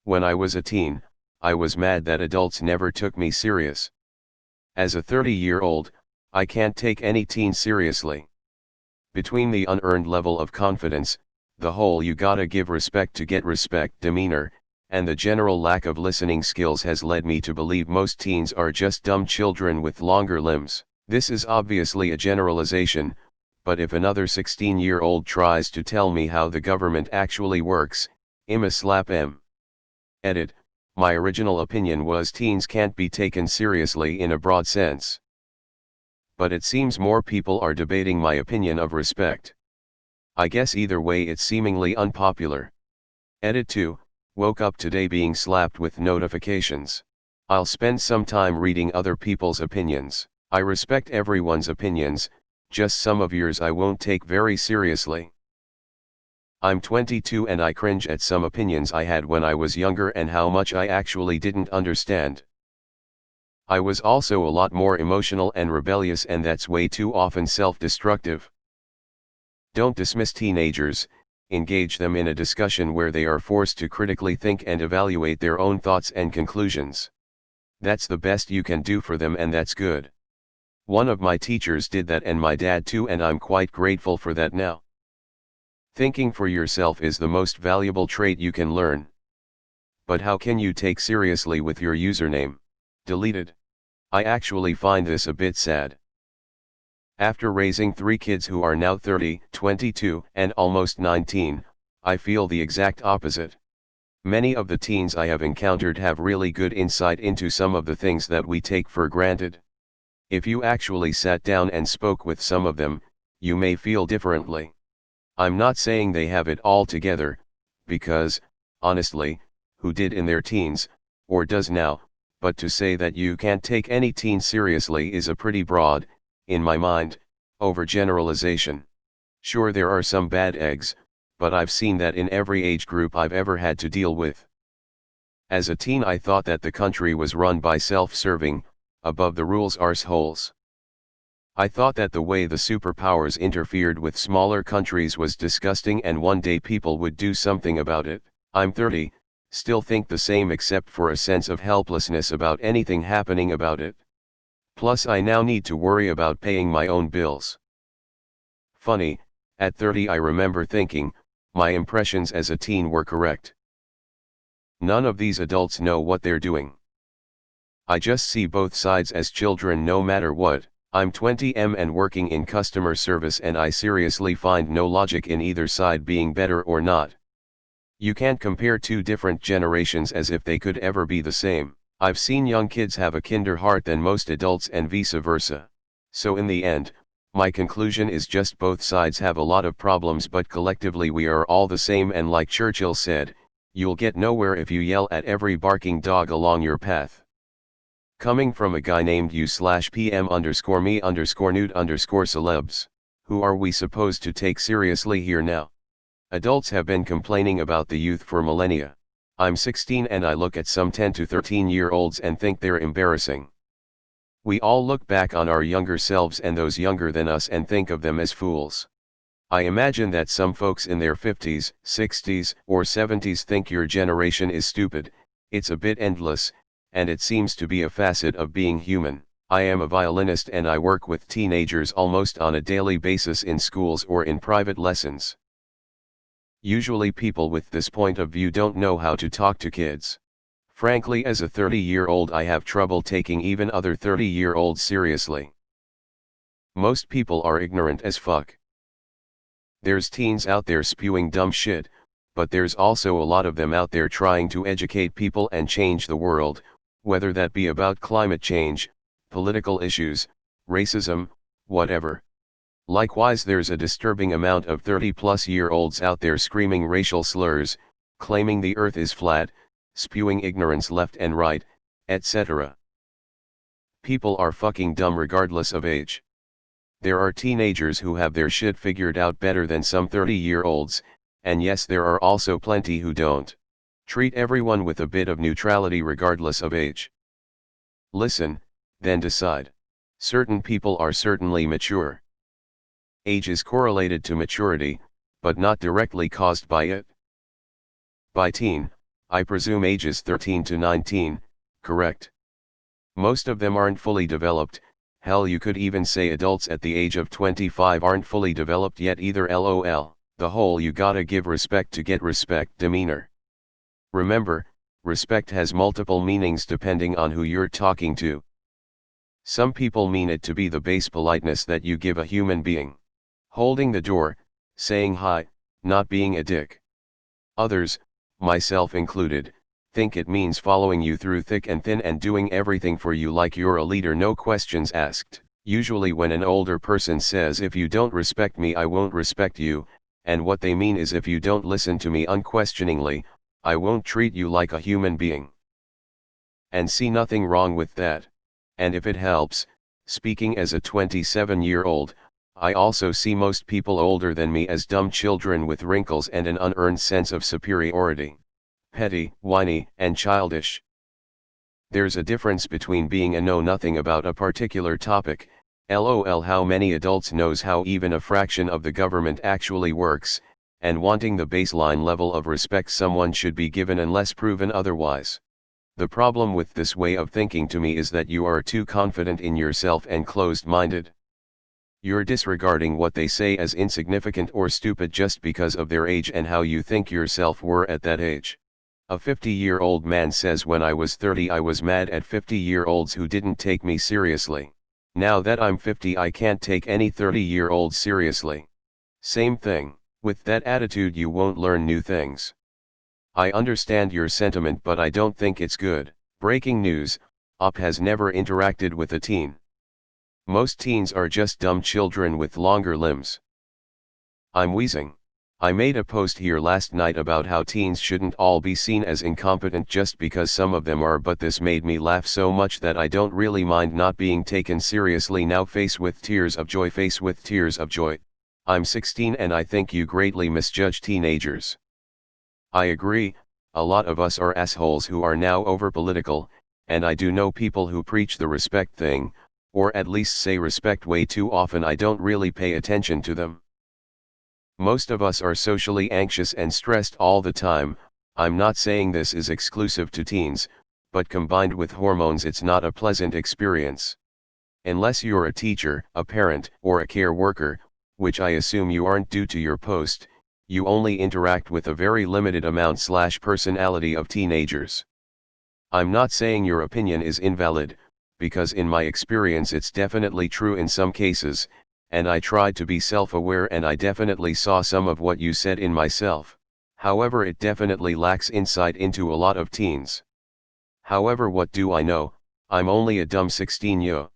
When I was a teen, I was mad that adults never took me serious. As a 30-year-old, I can't take any teen seriously. Between the unearned level of confidence, the whole "you gotta give respect to get respect" demeanor, and the general lack of listening skills has led me to believe most teens are just dumb children with longer limbs. This is obviously a generalization, but if another 16-year-old tries to tell me how the government actually works, I'ma slap him. Edit. My original opinion was teens can't be taken seriously in a broad sense. But it seems more people are debating my opinion of respect. I guess either way it's seemingly unpopular. Edit 2. Woke up today being slapped with notifications. I'll spend some time reading other people's opinions. I respect everyone's opinions, just some of yours I won't take very seriously. I'm 22 and I cringe at some opinions I had when I was younger and how much I actually didn't understand. I was also a lot more emotional and rebellious, and that's way too often self-destructive. Don't dismiss teenagers, engage them in a discussion where they are forced to critically think and evaluate their own thoughts and conclusions. That's the best you can do for them, and that's good. One of my teachers did that, and my dad too, and I'm quite grateful for that now. Thinking for yourself is the most valuable trait you can learn. But how can you take seriously with your username deleted? I actually find this a bit sad. After raising 3 kids who are now 30, 22, and almost 19, I feel the exact opposite. Many of the teens I have encountered have really good insight into some of the things that we take for granted. If you actually sat down and spoke with some of them, you may feel differently. I'm not saying they have it all together, because, honestly, who did in their teens, or does now? But to say that you can't take any teen seriously is a pretty broad, in my mind, overgeneralization. Sure, there are some bad eggs, but I've seen that in every age group I've ever had to deal with. As a teen I thought that the country was run by self-serving, above the rules arseholes. I thought that the way the superpowers interfered with smaller countries was disgusting, and one day people would do something about it. I'm 30, still think the same, except for a sense of helplessness about anything happening about it. Plus I now need to worry about paying my own bills. Funny, at 30 I remember thinking, my impressions as a teen were correct. None of these adults know what they're doing. I just see both sides as children no matter what. I'm 20 and working in customer service, and I seriously find no logic in either side being better or not. You can't compare two different generations as if they could ever be the same. I've seen young kids have a kinder heart than most adults and vice versa. So in the end, my conclusion is just both sides have a lot of problems, but collectively we are all the same, and like Churchill said, you'll get nowhere if you yell at every barking dog along your path. Coming from a guy named u/PM_me_nude_celebs, who are we supposed to take seriously here now? Adults have been complaining about the youth for millennia. I'm 16 and I look at some 10 to 13-year-olds and think they're embarrassing. We all look back on our younger selves and those younger than us and think of them as fools. I imagine that some folks in their 50s, 60s, or 70s think your generation is stupid. It's a bit endless, and it seems to be a facet of being human. I am a violinist and I work with teenagers almost on a daily basis in schools or in private lessons. Usually people with this point of view don't know how to talk to kids. Frankly, as a 30-year-old I have trouble taking even other 30-year-olds seriously. Most people are ignorant as fuck. There's teens out there spewing dumb shit, but there's also a lot of them out there trying to educate people and change the world, whether that be about climate change, political issues, racism, whatever. Likewise, there's a disturbing amount of 30-plus-year-olds out there screaming racial slurs, claiming the earth is flat, spewing ignorance left and right, etc. People are fucking dumb regardless of age. There are teenagers who have their shit figured out better than some 30-year-olds, and yes, there are also plenty who don't. Treat everyone with a bit of neutrality regardless of age. Listen, then decide. Certain people are certainly mature. Age is correlated to maturity, but not directly caused by it. By teen, I presume ages 13 to 19, correct? Most of them aren't fully developed. Hell, you could even say adults at the age of 25 aren't fully developed yet either. LOL. The whole "you gotta give respect to get respect" demeanor. Remember, respect has multiple meanings depending on who you're talking to. Some people mean it to be the base politeness that you give a human being. Holding the door, saying hi, not being a dick. Others, myself included, think it means following you through thick and thin and doing everything for you like you're a leader, no questions asked. Usually when an older person says if you don't respect me I won't respect you, and what they mean is if you don't listen to me unquestioningly, I won't treat you like a human being. And see nothing wrong with that. And if it helps, speaking as a 27-year-old, I also see most people older than me as dumb children with wrinkles and an unearned sense of superiority. Petty, whiny, and childish. There's a difference between being a know-nothing about a particular topic, lol how many adults knows how even a fraction of the government actually works, and wanting the baseline level of respect someone should be given unless proven otherwise. The problem with this way of thinking to me is that you are too confident in yourself and closed-minded. You're disregarding what they say as insignificant or stupid just because of their age and how you think yourself were at that age. A 50-year-old man says, when I was 30 I was mad at 50-year-olds who didn't take me seriously. Now that I'm 50 I can't take any 30-year-old seriously. Same thing. With that attitude you won't learn new things. I understand your sentiment but I don't think it's good. Breaking news, Op has never interacted with a teen. Most teens are just dumb children with longer limbs. I'm wheezing. I made a post here last night about how teens shouldn't all be seen as incompetent just because some of them are, but this made me laugh so much that I don't really mind not being taken seriously now. Face with tears of joy, face with tears of joy. I'm 16 and I think you greatly misjudge teenagers. I agree, a lot of us are assholes who are now over political, and I do know people who preach the respect thing, or at least say respect way too often. I don't really pay attention to them. Most of us are socially anxious and stressed all the time. I'm not saying this is exclusive to teens, but combined with hormones it's not a pleasant experience. Unless you're a teacher, a parent, or a care worker, which I assume you aren't due to your post, you only interact with a very limited amount/personality of teenagers. I'm not saying your opinion is invalid, because in my experience it's definitely true in some cases, and I tried to be self-aware and I definitely saw some of what you said in myself. However, it definitely lacks insight into a lot of teens. However, what do I know? I'm only a dumb 16-year-old.